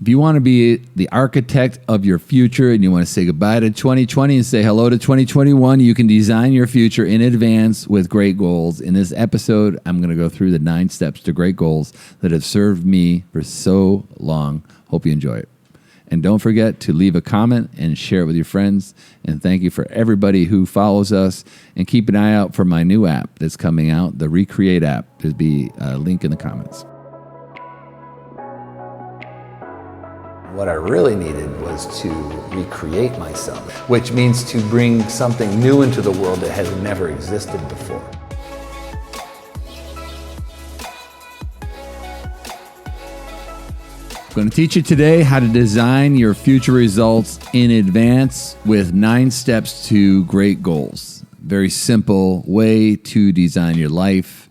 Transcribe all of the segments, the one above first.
if you want to be the architect of your future and you want to say goodbye to 2020 and say hello to 2021, you can design your future in advance with great goals. In this episode, I'm going to go through the 9 steps to great goals that have served me for so long. Hope you enjoy it. And don't forget to leave a comment and share it with your friends. And thank you for everybody who follows us. And keep an eye out for my new app that's coming out, the Recreate app. There'll be a link in the comments. What I really needed was to recreate myself, which means to bring something new into the world that has never existed before. I'm going to teach you today how to design your future results in advance with 9 steps to great goals. Very simple way to design your life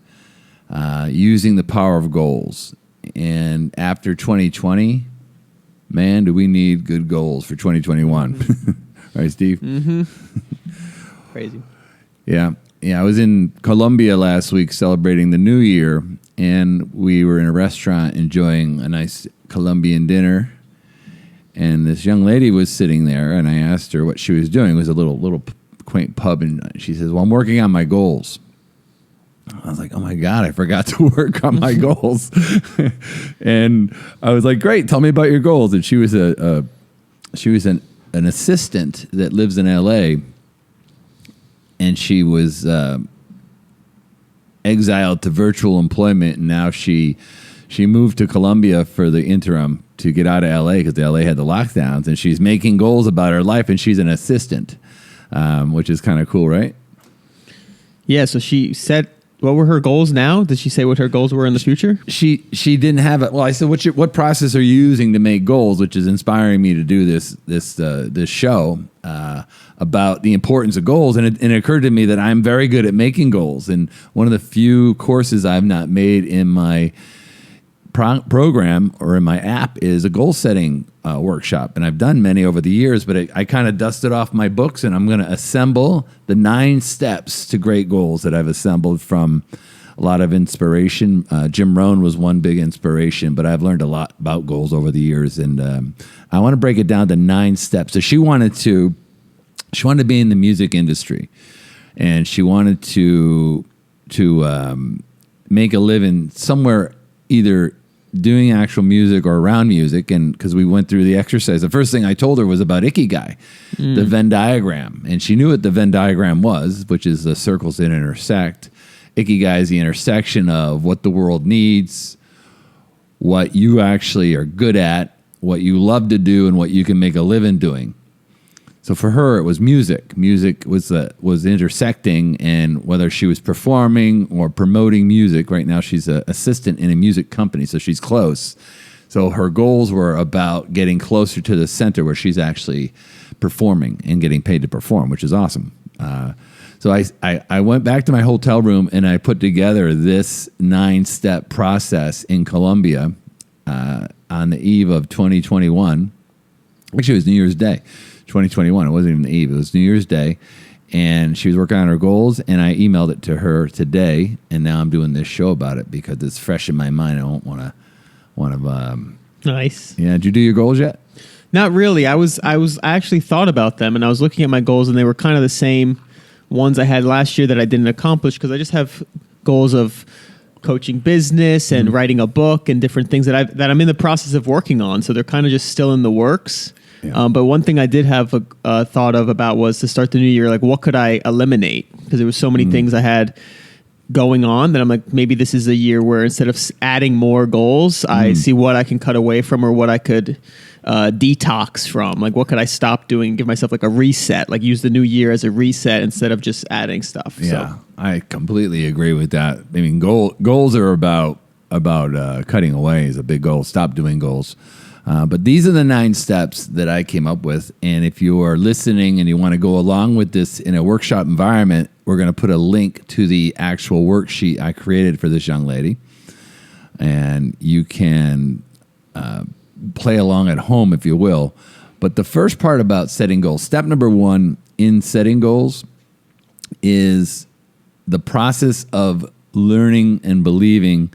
using the power of goals. And after 2020, man, do we need good goals for 2021. Mm-hmm. Right, Steve? Mm-hmm. Crazy. Yeah. I was in Colombia last week celebrating the New Year, and we were in a restaurant enjoying a nice Colombian dinner. And this young lady was sitting there, and I asked her what she was doing. It was a little quaint pub, and she says, "Well, I'm working on my goals." I was like, oh, my God, I forgot to work on my goals. And I was like, great, tell me about your goals. And she was an assistant that lives in L.A., and she was exiled to virtual employment, and now she moved to Colombia for the interim to get out of L.A. because the L.A. had the lockdowns, and she's making goals about her life, and she's an assistant, which is kind of cool, right? Yeah, so she said... What were her goals now? Did she say what her goals were in the future? She didn't have it. Well, I said, what process are you using to make goals, which is inspiring me to do this show about the importance of goals. And it occurred to me that I'm very good at making goals. And one of the few courses I've not made in my program or in my app is a goal setting workshop. And I've done many over the years, but I kind of dusted off my books, and I'm going to assemble the 9 steps to great goals that I've assembled from a lot of inspiration. Jim Rohn was one big inspiration, but I've learned a lot about goals over the years. And I want to break it down to 9 steps. So she wanted to be in the music industry, and she wanted to make a living somewhere, either doing actual music or around music. And because we went through the exercise, the first thing I told her was about Ikigai, the Venn diagram. And she knew what the Venn diagram was, which is the circles that intersect. Ikigai is the intersection of what the world needs, what you actually are good at, what you love to do, and what you can make a living doing. So for her, it was music. Music was intersecting, and whether she was performing or promoting music, right now she's an assistant in a music company, so she's close. So her goals were about getting closer to the center where she's actually performing and getting paid to perform, which is awesome. So I went back to my hotel room, and I put together this 9-step process in Colombia on the eve of 2021. Actually, it was New Year's Day. 2021. It wasn't even the eve. It was New Year's Day, and she was working on her goals, and I emailed it to her today, and now I'm doing this show about it because it's fresh in my mind. I don't want to. Nice. Yeah. Did you do your goals yet? Not really. I actually thought about them, and I was looking at my goals, and they were kind of the same ones I had last year that I didn't accomplish because I just have goals of coaching business and writing a book and different things that I'm in the process of working on. So they're kind of just still in the works. Yeah. But one thing I did have a thought about was to start the new year, like what could I eliminate? Because there was so many things I had going on that I'm like, maybe this is a year where instead of adding more goals, I see what I can cut away from or what I could detox from. Like what could I stop doing? Give myself like a reset, like use the new year as a reset instead of just adding stuff. Yeah, so. I completely agree with that. I mean, goals are about cutting away is a big goal. Stop doing goals. But these are the 9 steps that I came up with. And if you are listening and you want to go along with this in a workshop environment, we're going to put a link to the actual worksheet I created for this young lady. And you can play along at home, if you will. But the first part about setting goals, step number 1 in setting goals is the process of learning and believing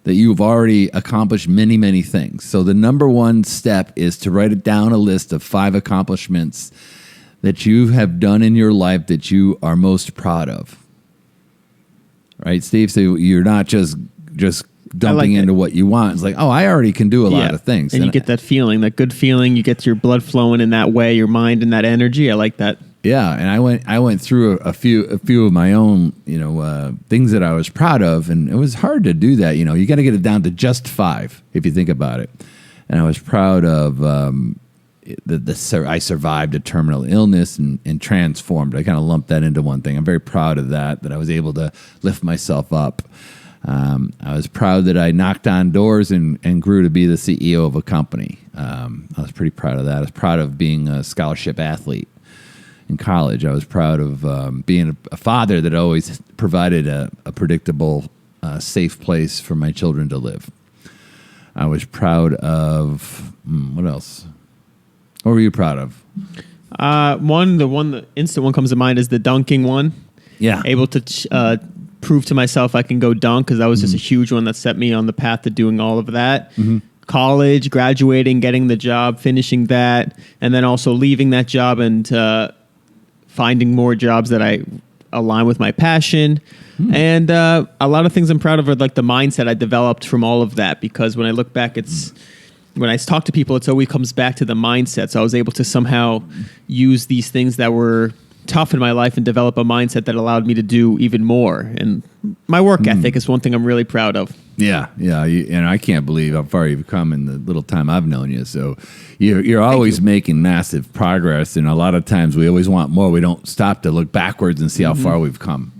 that you've already accomplished many, many things. So the number one step is to write it down a list of 5 accomplishments that you have done in your life that you are most proud of. Right, Steve? So you're not just dumping into what you want. It's like, oh, I already can do a lot of things. And you get that feeling, that good feeling. You get your blood flowing in that way, your mind and that energy. I like that. Yeah, and I went through a few of my own, things that I was proud of, and it was hard to do that. You got to get it down to just 5 if you think about it. And I was proud of I survived a terminal illness and transformed. I kind of lumped that into one thing. I'm very proud of that I was able to lift myself up. I was proud that I knocked on doors and grew to be the CEO of a company. I was pretty proud of that. I was proud of being a scholarship athlete in college. I was proud of being a father that always provided a predictable, safe place for my children to live. I was proud of, what else? What were you proud of? The instant one comes to mind is the dunking one. Yeah. Able to prove to myself I can go dunk, because that was just a huge one that set me on the path to doing all of that. Mm-hmm. College, graduating, getting the job, finishing that, and then also leaving that job and finding more jobs that I align with my passion. And a lot of things I'm proud of are like the mindset I developed from all of that, because when I look back, when I talk to people, it always comes back to the mindset. So I was able to somehow use these things that were tough in my life and develop a mindset that allowed me to do even more. And my work ethic is one thing I'm really proud of. Yeah. And I can't believe how far you've come in the little time I've known you. So you're always making massive progress. And a lot of times we always want more. We don't stop to look backwards and see how far we've come.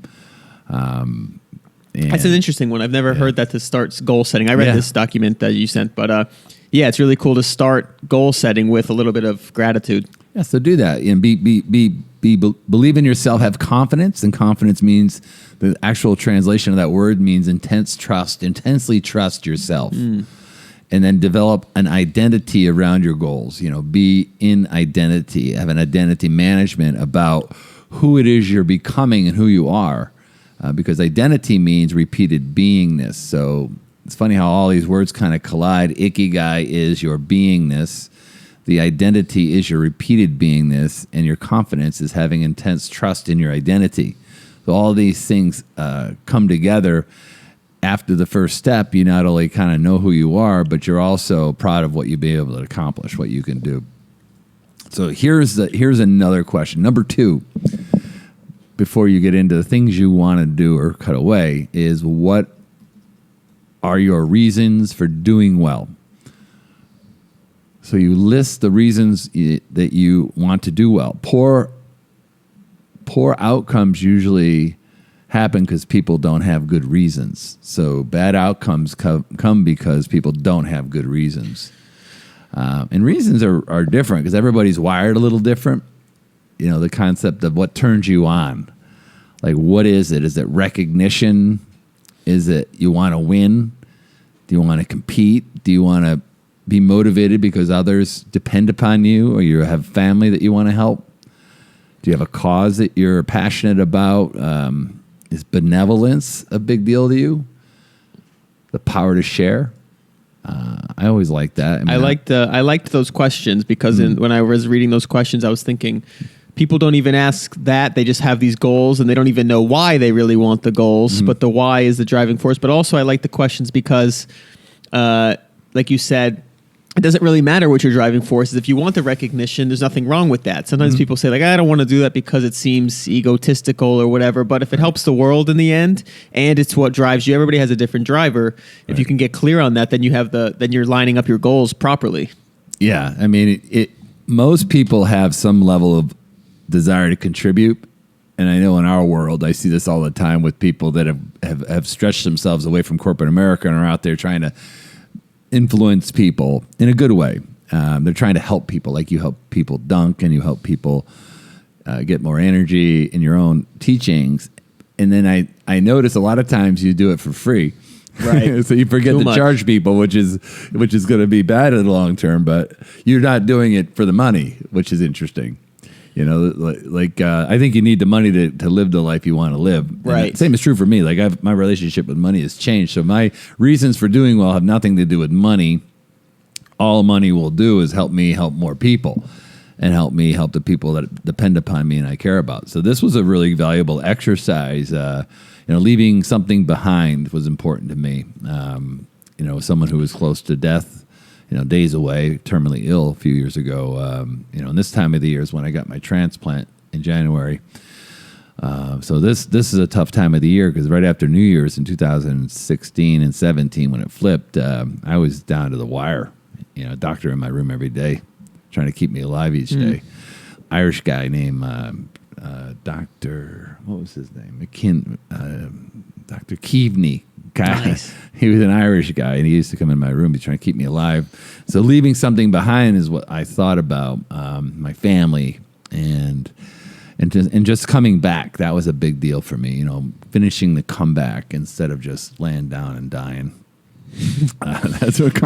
That's an interesting one. I've never heard that to start goal setting. I read this document that you sent, but it's really cool to start goal setting with a little bit of gratitude. Yeah, so do that and believe in yourself, have confidence, and confidence means the actual translation of that word means intensely trust yourself. And then develop an identity around your goals. Be in identity, have an identity management about who it is you're becoming and who you are, because identity means repeated beingness. So it's funny how all these words kind of collide. Ikigai is your beingness. The identity is your repeated beingness, and your confidence is having intense trust in your identity. So all these things come together. After the first step, you not only kind of know who you are, but you're also proud of what you'll be able to accomplish, what you can do. So here's another question. Number 2, before you get into the things you want to do or cut away, is what are your reasons for doing well? So you list the reasons that you want to do well. Poor outcomes usually happen because people don't have good reasons. So bad outcomes come because people don't have good reasons. And reasons are different because everybody's wired a little different. The concept of what turns you on. Like, what is it? Is it recognition? Is it you want to win? Do you want to compete? Do you want to be motivated because others depend upon you, or you have family that you want to help? Do you have a cause that you're passionate about? Is benevolence a big deal to you? The power to share? I always like that. I liked those questions because when I was reading those questions, I was thinking people don't even ask that. They just have these goals and they don't even know why they really want the goals, but the why is the driving force. But also I like the questions because, like you said, it doesn't really matter what your driving force is. If you want the recognition, there's nothing wrong with that. Sometimes people say, like, I don't want to do that because it seems egotistical or whatever. But if it helps the world in the end and it's what drives you, everybody has a different driver. If you can get clear on that, then you're lining up your goals properly. Yeah. I mean, most people have some level of desire to contribute. And I know in our world, I see this all the time with people that have stretched themselves away from corporate America and are out there trying to influence people in a good way. They're trying to help people, like you help people dunk and you help people get more energy in your own teachings. And then I notice a lot of times you do it for free. Right. So you forget to charge people, which is going to be bad in the long term, but you're not doing it for the money, which is interesting. I think you need the money to live the life you want to live. Right. And same is true for me. Like my relationship with money has changed. So my reasons for doing well have nothing to do with money. All money will do is help me help more people and help me help the people that depend upon me and I care about. So this was a really valuable exercise. Leaving something behind was important to me. Someone who was close to death, days away, terminally ill a few years ago. And this time of the year is when I got my transplant in January. So this is a tough time of the year because right after New Year's in 2016 and 17, when it flipped, I was down to the wire. Doctor in my room every day, trying to keep me alive each day. Irish guy named Dr. What was his name? Dr. Keaveney. Guy. Nice. He was an Irish guy, and he used to come in my room. He's trying to keep me alive. So leaving something behind is what I thought about my family and just coming back. That was a big deal for me. Finishing the comeback instead of just laying down and dying. That's what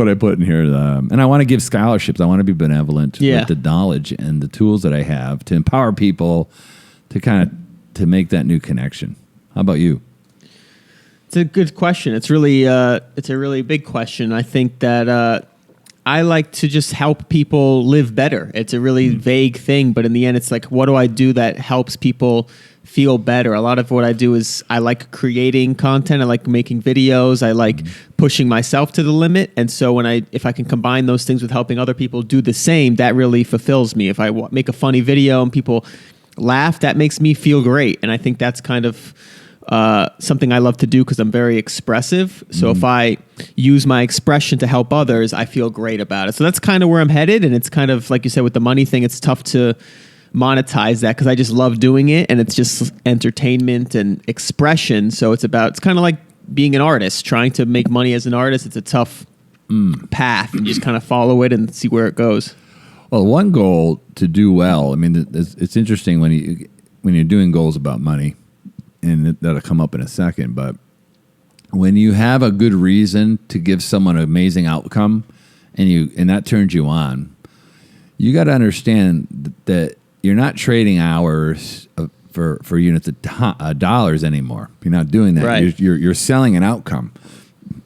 I put in here. And I want to give scholarships. I want to be benevolent with the knowledge and the tools that I have to empower people to make that new connection. How about you? It's a good question. It's a really big question. I think that I like to just help people live better. It's a really vague thing, but in the end, it's like, what do I do that helps people feel better? A lot of what I do is I like creating content. I like making videos. I like pushing myself to the limit. And so if I can combine those things with helping other people do the same, that really fulfills me. If I make a funny video and people laugh, that makes me feel great. And I think that's kind of something I love to do because I'm very expressive. So if I use my expression to help others, I feel great about it. So that's kind of where I'm headed. And it's kind of like you said with the money thing, it's tough to monetize that because I just love doing it and it's just entertainment and expression. So it's kind of like being an artist, trying to make money as an artist. It's a tough path. You just kind of follow it and see where it goes. Well, one goal to do well, I mean, it's interesting when you're doing goals about money, and that'll come up in a second, but when you have a good reason to give someone an amazing outcome and that turns you on, you got to understand that you're not trading hours for units of dollars anymore. You're not doing that. Right. You're selling an outcome.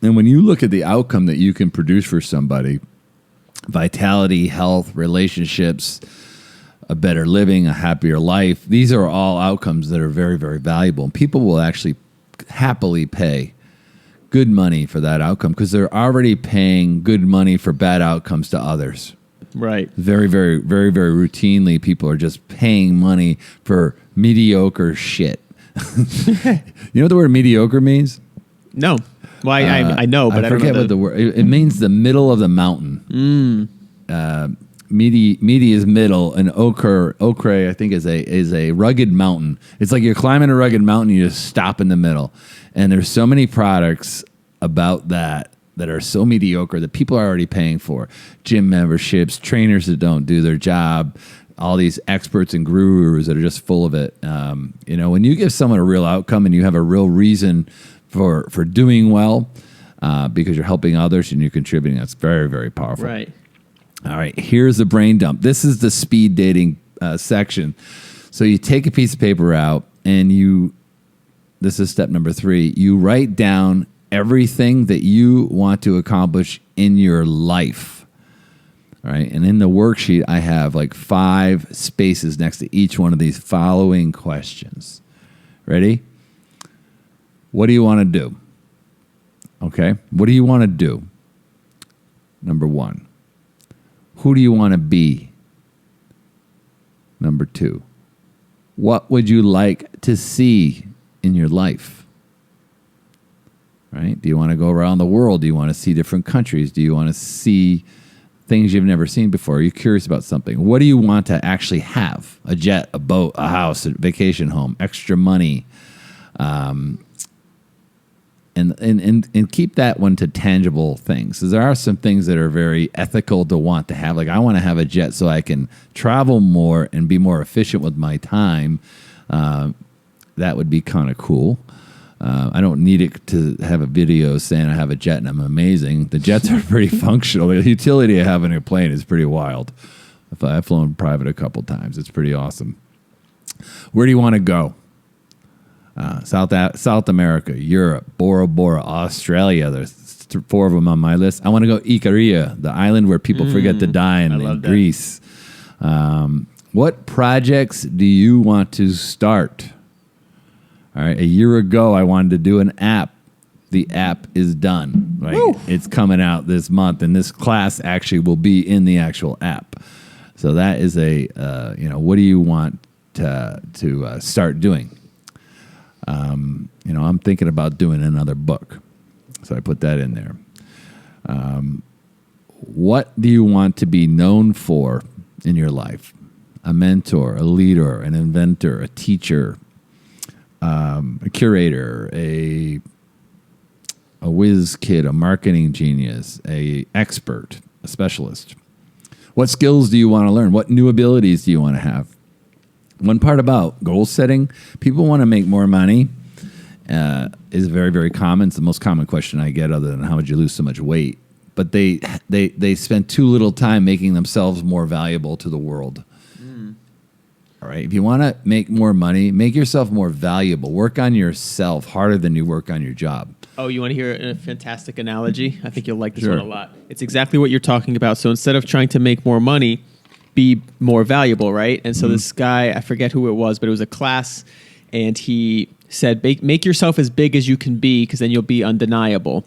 And when you look at the outcome that you can produce for somebody, vitality, health, relationships, a better living, a happier life, these are all outcomes that are very, very valuable. And people will actually happily pay good money for that outcome because they're already paying good money for bad outcomes to others. Right. Very, very, very, very routinely, people are just paying money for mediocre shit. You know what the word mediocre means? No. Well, I know, but I forget what the word. It means the middle of the mountain. Meaty is middle, and ochre I think is a rugged mountain. It's like you're climbing a rugged mountain, you just stop in the middle. And there's so many products about that are so mediocre that people are already paying for. Gym memberships, trainers that don't do their job, all these experts and gurus that are just full of it. When you give someone a real outcome and you have a real reason for doing well because you're helping others and you're contributing, that's very, very powerful. Right. All right, here's the brain dump. This is the speed dating section. So you take a piece of paper out and this is step number 3, you write down everything that you want to accomplish in your life. All right, and in the worksheet, I have like 5 spaces next to each one of these following questions. Ready? What do you want to do? Okay, what do you want to do? Number 1. Who do you want to be? Number 2. What would you like to see in your life? Right? Do you want to go around the world? Do you want to see different countries? Do you want to see things you've never seen before? Are you curious about something? What do you want to actually have? A jet, a boat, a house, a vacation home, extra money. And keep that one to tangible things. Because there are some things that are very ethical to want to have. Like I want to have a jet so I can travel more and be more efficient with my time. That would be kind of cool. I don't need it to have a video saying I have a jet and I'm amazing. The jets are pretty functional. The utility I have in a plane is pretty wild. I've flown private a couple times. It's pretty awesome. Where do you want to go? South America, Europe, Bora Bora, Australia. There's 4 of them on my list. I want to go Ikaria, the island where people forget to die in Greece. What projects do you want to start? All right. A year ago, I wanted to do an app. The app is done. Right? It's coming out this month, and this class actually will be in the actual app. So that is what do you want to start doing? I'm thinking about doing another book. So I put that in there. What do you want to be known for in your life? A mentor, a leader, an inventor, a teacher, a curator, a whiz kid, a marketing genius, a expert, a specialist. What skills do you want to learn? What new abilities do you want to have? One part about goal setting, people want to make more money. Is very, very common. It's the most common question I get, other than how would you lose so much weight? But they spend too little time making themselves more valuable to the world. All right. If you want to make more money, make yourself more valuable. Work on yourself harder than you work on your job. Oh, you want to hear a fantastic analogy? I think you'll like this one a lot. It's exactly what you're talking about. So instead of trying to make more money, be more valuable, right? And so this guy, I forget who it was, but it was a class, and he said, make yourself as big as you can be, because then you'll be undeniable.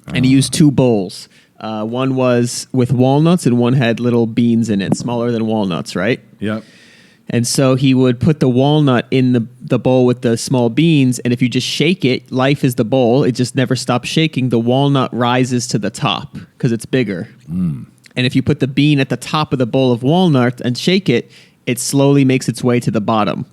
And he used 2 bowls. One was with walnuts, and one had little beans in it, smaller than walnuts, right? Yep. And so he would put the walnut in the bowl with the small beans, and if you just shake it, life is the bowl. It just never stops shaking. The walnut rises to the top because it's bigger. And if you put the bean at the top of the bowl of walnut and shake it, it slowly makes its way to the bottom.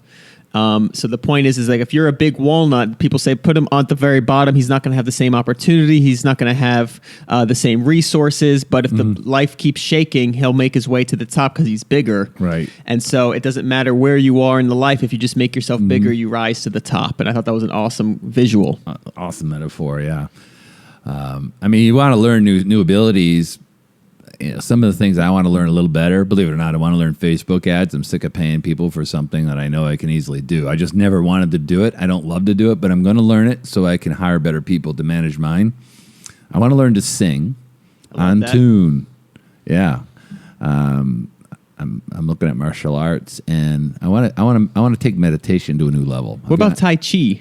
So the point is like if you're a big walnut, people say put him on the very bottom. He's not going to have the same opportunity. He's not going to have the same resources. But if the life keeps shaking, he'll make his way to the top because he's bigger. Right. And so it doesn't matter where you are in the life. If you just make yourself bigger, you rise to the top. And I thought that was an awesome visual. Awesome metaphor. Yeah. You want to learn new abilities. Some of the things I want to learn a little better, believe it or not, I want to learn Facebook ads. I'm sick of paying people for something that I know I can easily do. I just never wanted to do it. I don't love to do it, but I'm going to learn it so I can hire better people to manage mine. I want to learn to sing on tune. Yeah. I'm looking at martial arts, and I want to take meditation to a new level. What about Tai Chi?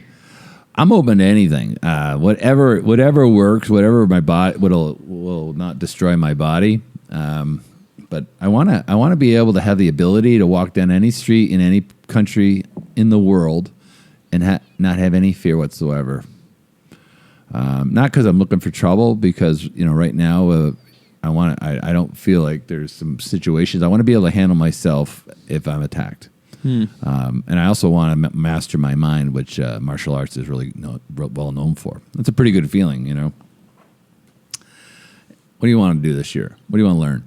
I'm open to anything. Whatever works. Whatever my body will not destroy my body. But I want to be able to have the ability to walk down any street in any country in the world and not have any fear whatsoever. Not because I'm looking for trouble, because right now I don't feel like there's some situations. I want to be able to handle myself if I'm attacked. And I also want to master my mind, which martial arts is really well known for. It's a pretty good feeling, What do you want to do this year? What do you want to learn?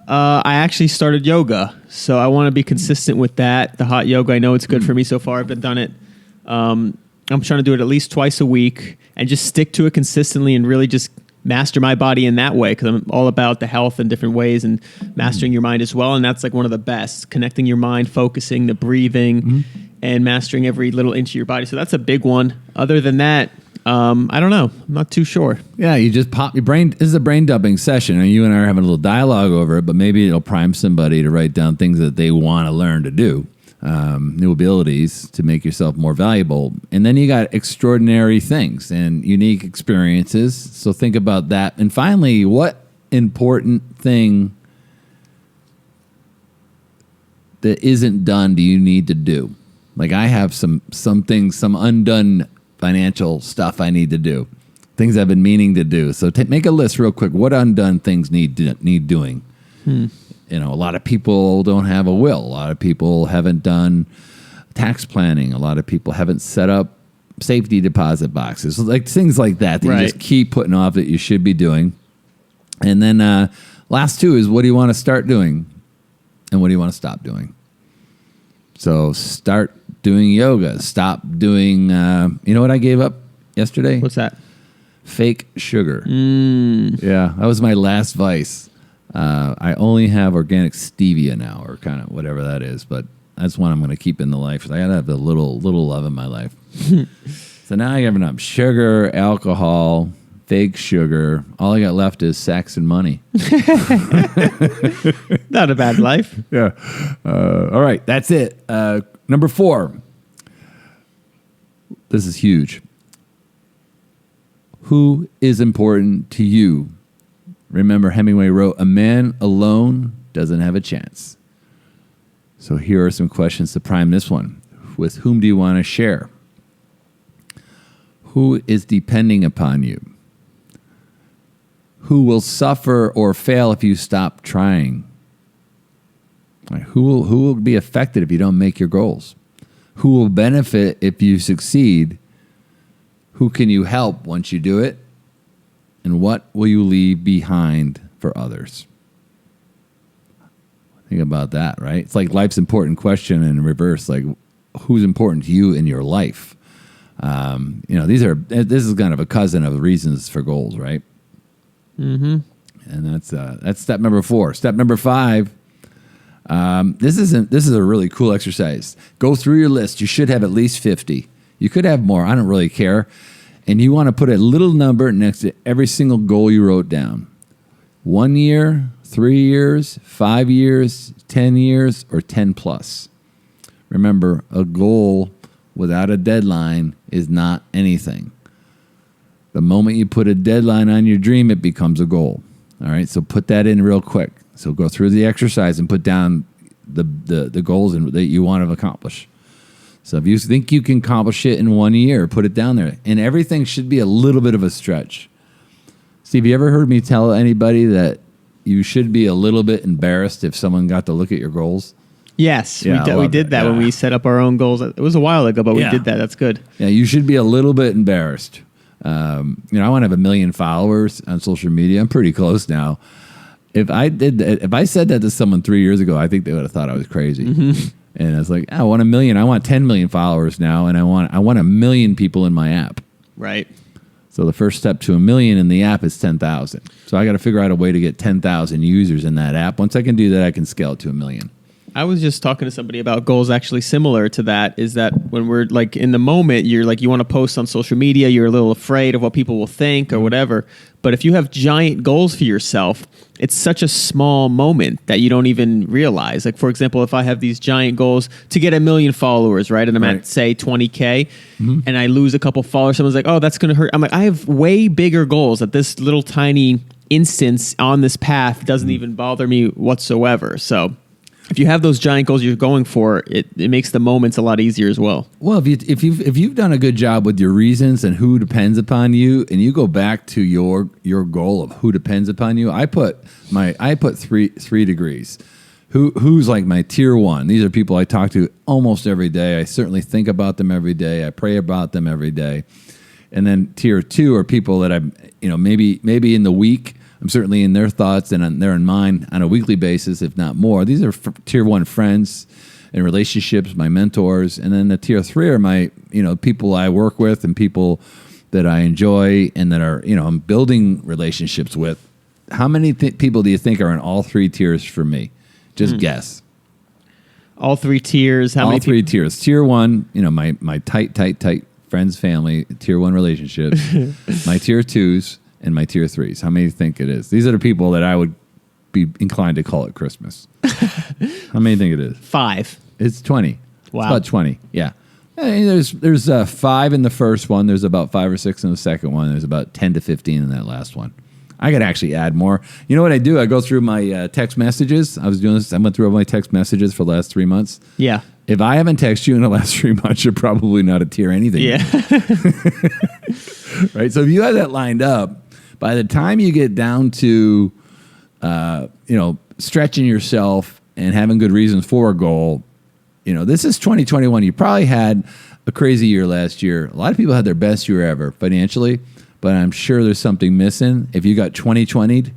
I actually started yoga, so I want to be consistent with that. The hot yoga, I know it's good for me so far. I've been done it. I'm trying to do it at least twice a week and just stick to it consistently and really just master my body in that way, because I'm all about the health in different ways and mastering your mind as well. And that's like one of the best, connecting your mind, focusing, the breathing, and mastering every little inch of your body. So that's a big one. Other than that, I don't know. I'm not too sure. Yeah, you just pop your brain. This is a brain dumping session, and you and I are having a little dialogue over it, but maybe it'll prime somebody to write down things that they want to learn to do. New abilities to make yourself more valuable. And then you got extraordinary things and unique experiences. So think about that. And finally, what important thing that isn't done do you need to do? Like I have some things, some undone financial stuff I need to do. Things I've been meaning to do. So make a list real quick. What undone things need doing? A lot of people don't have a will. A lot of people haven't done tax planning. A lot of people haven't set up safety deposit boxes. Like things like that you just keep putting off that you should be doing. And then last 2 is what do you want to start doing and what do you want to stop doing? So start doing yoga. Stop doing, you know what I gave up yesterday? What's that? Fake sugar. Yeah, that was my last vice. I only have organic stevia now, or kind of whatever that is, but that's one I'm going to keep in the life. I got to have a little love in my life. So now I have enough sugar, alcohol, fake sugar. All I got left is sex and money. Not a bad life. Yeah. All right, that's it. Number 4. This is huge. Who is important to you? Remember, Hemingway wrote, "A man alone doesn't have a chance." So here are some questions to prime this one. With whom do you want to share? Who is depending upon you? Who will suffer or fail if you stop trying? Right, who will be affected if you don't make your goals? Who will benefit if you succeed? Who can you help once you do it? And what will you leave behind for others? Think about that, right? It's like life's important question in reverse. Like, who's important to you in your life? This is kind of a cousin of reasons for goals, right? Mm-hmm. And that's step number 4. Step number 5. This is a really cool exercise. Go through your list. You should have at least 50. You could have more. I don't really care. And you want to put a little number next to every single goal you wrote down. 1 year, 3 years, 5 years, 10 years, or 10 plus. Remember, a goal without a deadline is not anything. The moment you put a deadline on your dream, it becomes a goal. All right, so put that in real quick. So go through the exercise and put down the goals that you want to accomplish. So if you think you can accomplish it in 1 year, put it down there. And everything should be a little bit of a stretch. Steve, you ever heard me tell anybody that you should be a little bit embarrassed if someone got to look at your goals? Yes, Yeah, we did that when we set up our own goals. It was a while ago, but we did that. That's good. Yeah, you should be a little bit embarrassed. I want to have 1 million followers on social media. I'm pretty close now. If I said that to someone 3 years ago, I think they would have thought I was crazy. Mm-hmm. And I was like, I want 1 million. I want 10 million followers now, and I want 1 million people in my app. Right. So the first step to 1 million in the app is 10,000. So I got to figure out a way to get 10,000 users in that app. Once I can do that, I can scale it to 1 million. I was just talking to somebody about goals actually similar to that, is that when we're like in the moment, you're like, you want to post on social media, you're a little afraid of what people will think or whatever. But if you have giant goals for yourself, it's such a small moment that you don't even realize. Like, for example, if I have these giant goals to get 1 million followers, right? And I'm at, say, 20K, and I lose a couple followers, someone's like, oh, that's going to hurt. I'm like, I have way bigger goals that this little tiny instance on this path doesn't even bother me whatsoever. So if you have those giant goals you're going for, it makes the moments a lot easier as well. Well, if you've done a good job with your reasons and who depends upon you, and you go back to your goal of who depends upon you, I put three degrees. Who's like my tier 1? These are people I talk to almost every day. I certainly think about them every day. I pray about them every day. And then tier 2 are people that I'm, maybe in the week, I'm certainly in their thoughts and they're in mine on a weekly basis, if not more. These are tier 1 friends and relationships, my mentors. And then the tier 3 are my, people I work with and people that I enjoy and that are, I'm building relationships with. How many people do you think are in all 3 tiers for me? Just guess. All 3 tiers. How many? All 3 tiers. Tier 1, my tight friends, family, tier 1 relationships. My tier 2s. And my tier 3s. How many do you think it is? These are the people that I would be inclined to call it Christmas. How many do you think it is? 5. It's 20. Wow. It's about 20. Yeah. There's 5 in the first one. There's about 5 or 6 in the second one. There's about 10 to 15 in that last one. I could actually add more. You know what I do? I go through my text messages. I was doing this. I went through all my text messages for the last 3 months. Yeah. If I haven't texted you in the last 3 months, you're probably not a tier anything. Yeah. Right? So if you have that lined up, by the time you get down to, stretching yourself and having good reasons for a goal, this is 2021. You probably had a crazy year last year. A lot of people had their best year ever financially, but I'm sure there's something missing. If you got 2020'd,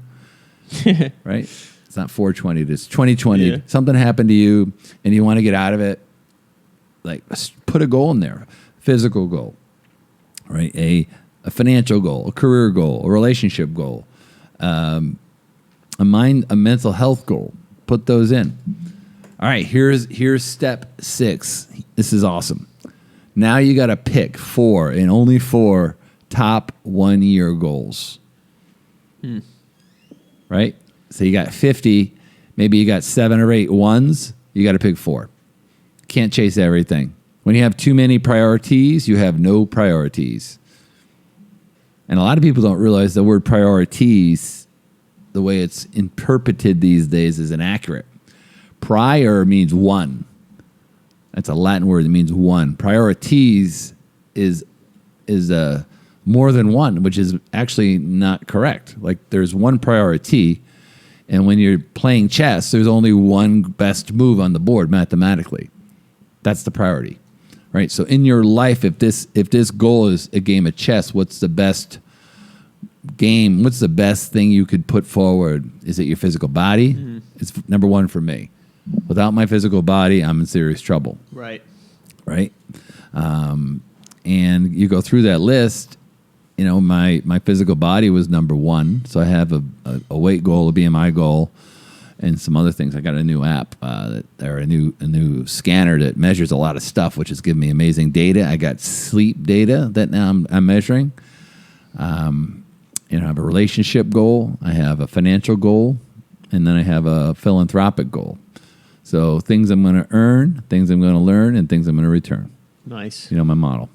right? It's not 420'd, it's 2020'd. Yeah. Something happened to you and you want to get out of it. Like, put a goal in there, physical goal, right? A financial goal, a career goal, a relationship goal, a a mental health goal. Put those in. All right, here's step 6. This is awesome. Now you got to pick 4 and only 4 top 1 year goals. Right? So you got 50, maybe you got 7 or 8 ones, you got to pick 4. Can't chase everything. When you have too many priorities, you have no priorities. And a lot of people don't realize the word priorities, the way it's interpreted these days, is inaccurate. Prior means one. That's a Latin word that means one. Priorities is more than one, which is actually not correct. Like there's one priority, and when you're playing chess, there's only one best move on the board mathematically. That's the priority, right? So in your life, if this goal is a game of chess, what's the best game? What's the best thing you could put forward? Is it your physical body? Mm-hmm. It's number one for me. Without my physical body, I'm in serious trouble. Right. And you go through that list. You know, my physical body was number one. So I have a weight goal, a BMI goal, and some other things. I got a new app, or a new scanner that measures a lot of stuff, which has given me amazing data. I got sleep data that now I'm measuring. I have a relationship goal. I have a financial goal, and then I have a philanthropic goal. So things I'm going to earn, things I'm going to learn, and things I'm going to return. Nice. My model.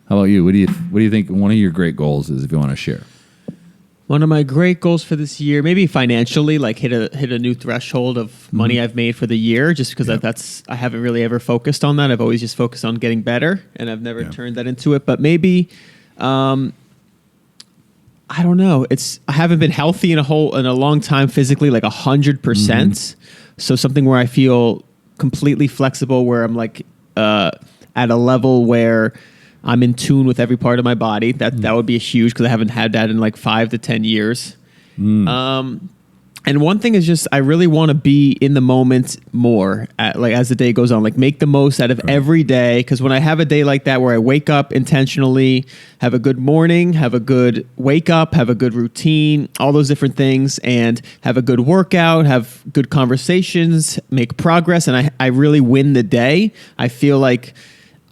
How about you? What do you think one of your great goals is, if you want to share? One of my great goals for this year, maybe financially, like hit a new threshold of money I've made for the year, just because I haven't really ever focused on that. I've always just focused on getting better, and I've never turned that into it. But maybe, I don't know. I haven't been healthy in a long time physically, like 100%. So something where I feel completely flexible, where I'm like at a level where I'm in tune with every part of my body. That would be huge, because I haven't had that in like 5 to 10 years. And one thing is just I really want to be in the moment more, as the day goes on. Like make the most out of every day, because when I have a day like that where I wake up intentionally, have a good morning, have a good wake up, have a good routine, all those different things, and have a good workout, have good conversations, make progress, and I really win the day, I feel like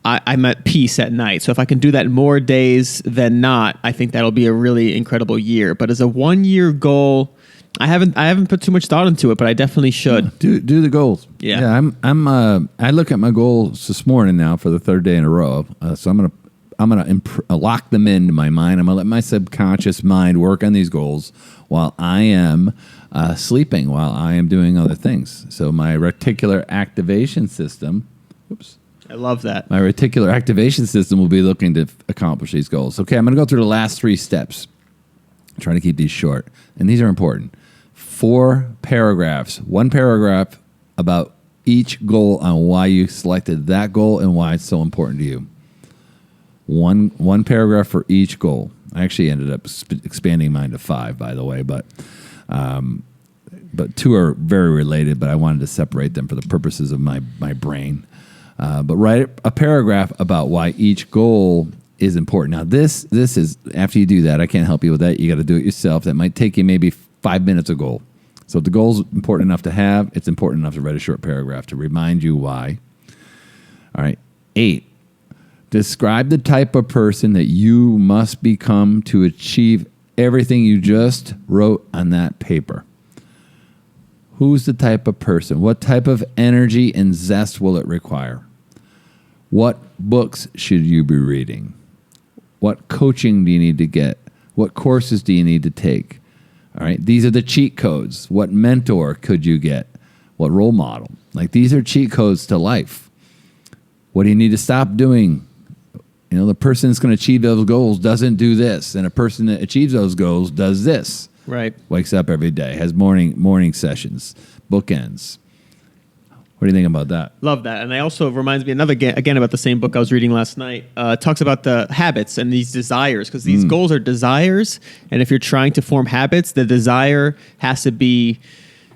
I'm at peace at night. So if I can do that more days than not, I think that'll be a really incredible year. But as a 1 year goal, I haven't put too much thought into it, but I definitely should. Do the goals. Yeah. I look at my goals this morning now for the 3rd day in a row. So I'm gonna lock them into my mind. I'm gonna let my subconscious mind work on these goals while I am sleeping, while I am doing other things. So my reticular activation system. Oops. I love that. My reticular activation system will be looking to accomplish these goals. Okay, I'm going to go through the last 3 steps. I'm trying to keep these short, and these are important. 4 paragraphs, 1 paragraph about each goal on why you selected that goal and why it's so important to you. One paragraph for each goal. I actually ended up expanding mine to 5, by the way, but 2 are very related, but I wanted to separate them for the purposes of my brain. But write a paragraph about why each goal is important. Now, this is, after you do that, I can't help you with that. You got to do it yourself. That might take you maybe 5 minutes a goal. So if the goal's important enough to have, it's important enough to write a short paragraph to remind you why. All right. 8, describe the type of person that you must become to achieve everything you just wrote on that paper. Who's the type of person? What type of energy and zest will it require? What books should you be reading? What coaching do you need to get? What courses do you need to take? All right, these are the cheat codes. What mentor could you get? What role model? Like, these are cheat codes to life. What do you need to stop doing? The person that's going to achieve those goals doesn't do this, and a person that achieves those goals does this. Right. Wakes up every day, has morning sessions, bookends. What do you think about that? Love that. And I also reminds me again about the same book I was reading last night. Talks about the habits and these desires, because these goals are desires. And if you're trying to form habits, the desire has to be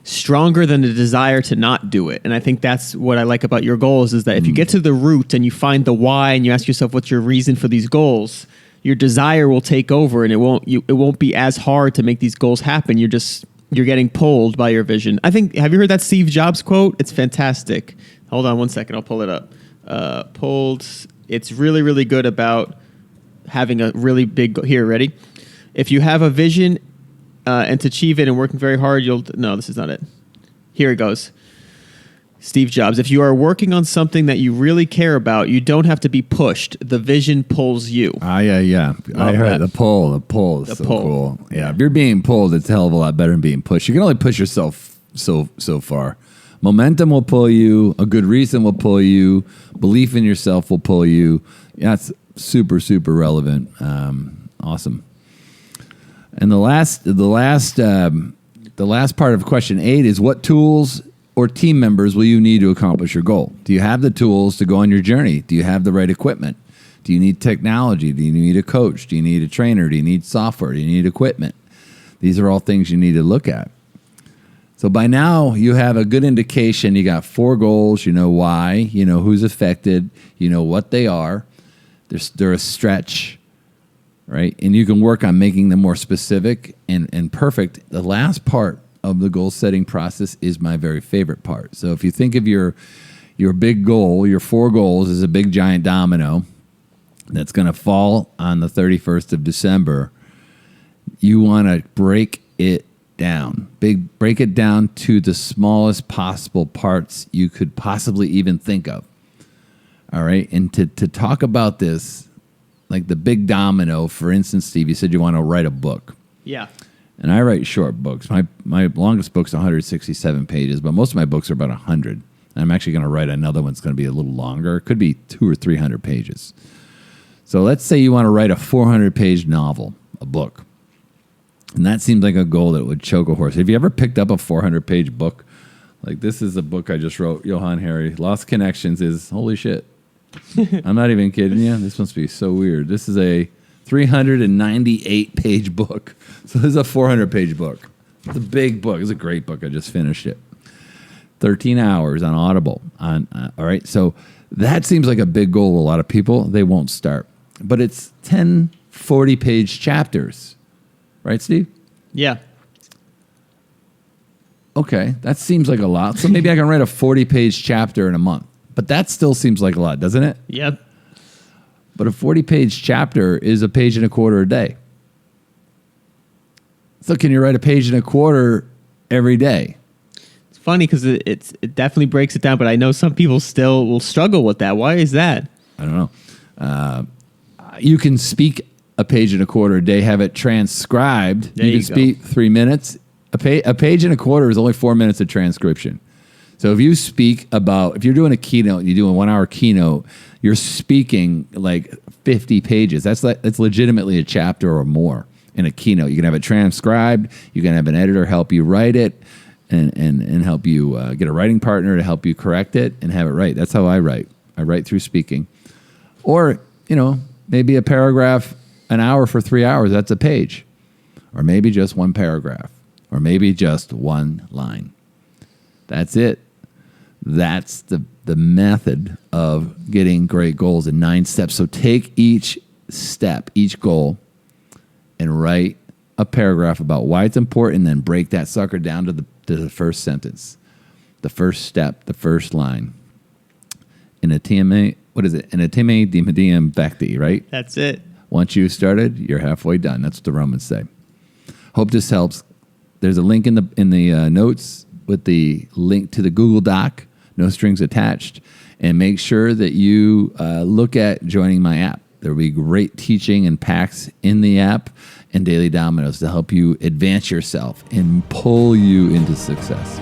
stronger than the desire to not do it. And I think that's what I like about your goals, is that if you get to the root and you find the why and you ask yourself what's your reason for these goals, your desire will take over, and it won't be as hard to make these goals happen. You're just you're getting pulled by your vision. I think, have you heard that Steve Jobs quote? It's fantastic. Hold on one second. I'll pull it up. Pulled. It's really, really good about having a really big goal. Here, ready? If you have a vision and to achieve it and working very hard, no, this is not it. Here it goes. Steve Jobs, if you are working on something that you really care about, you don't have to be pushed. The vision pulls you. Yeah. I heard the pull. The pull is so cool. Yeah, if you're being pulled, it's a hell of a lot better than being pushed. You can only push yourself so far. Momentum will pull you. A good reason will pull you. Belief in yourself will pull you. Yeah, it's super, super relevant. Awesome. And the last part of question 8 is, what tools or team members will you need to accomplish your goal? Do you have the tools to go on your journey? Do you have the right equipment? Do you need technology? Do you need a coach? Do you need a trainer? Do you need software? Do you need equipment? These are all things you need to look at. So by now, you have a good indication. You got 4 goals. You know why. You know who's affected. You know what they are. They're a stretch, right? And you can work on making them more specific and perfect. The last part of the goal setting process is my very favorite part. So if you think of your big goal, your 4 goals is a big giant domino that's going to fall on the 31st of December. You want to break it down. Break it down to the smallest possible parts you could possibly even think of. All right? And to talk about this, like the big domino, for instance, Steve, you said you want to write a book. Yeah. And I write short books. My longest book's 167 pages, but most of my books are about 100. And I'm actually going to write another one that's going to be a little longer. It could be 200 or 300 pages. So let's say you want to write a 400-page novel, a book. And that seems like a goal that would choke a horse. Have you ever picked up a 400-page book? Like, this is a book I just wrote, Johann Hari. Lost Connections is, holy shit. I'm not even kidding you. This must be so weird. This is a 398-page book. So this is a 400-page book. It's a big book. It's a great book. I just finished it. 13 hours on Audible. All right, so that seems like a big goal to a lot of people. They won't start. But it's 10 40-page chapters. Right, Steve? Yeah. Okay, that seems like a lot. So maybe I can write a 40-page chapter in a month. But that still seems like a lot, doesn't it? Yep. But a 40-page chapter is a page and a quarter a day. So can you write a page and a quarter every day? It's funny because it definitely breaks it down, but I know some people still will struggle with that. Why is that? I don't know. You can speak a page and a quarter a day, have it transcribed. You can speak 3 minutes. A page and a quarter is only 4 minutes of transcription. So if you speak about, if you're doing a keynote, you do a 1 hour keynote, you're speaking like 50 pages. That's legitimately a chapter or more in a keynote. You can have it transcribed. You can have an editor help you write it and help you get a writing partner to help you correct it and have it right. That's how I write. I write through speaking. Or, maybe a paragraph an hour for 3 hours. That's a page. Or maybe just one paragraph. Or maybe just one line. That's it. That's the method of getting great goals in 9 steps. So take each step, each goal, and write a paragraph about why it's important, then break that sucker down to the first sentence, the first step, the first line. In a TMA, what is it? In a TMA di medium vecti, right? That's it. Once you started, you're halfway done. That's what the Romans say. Hope this helps. There's a link in the notes with the link to the Google Doc, no strings attached. And make sure that you look at joining my app. There will be great teaching and packs in the app and daily dominoes to help you advance yourself and pull you into success.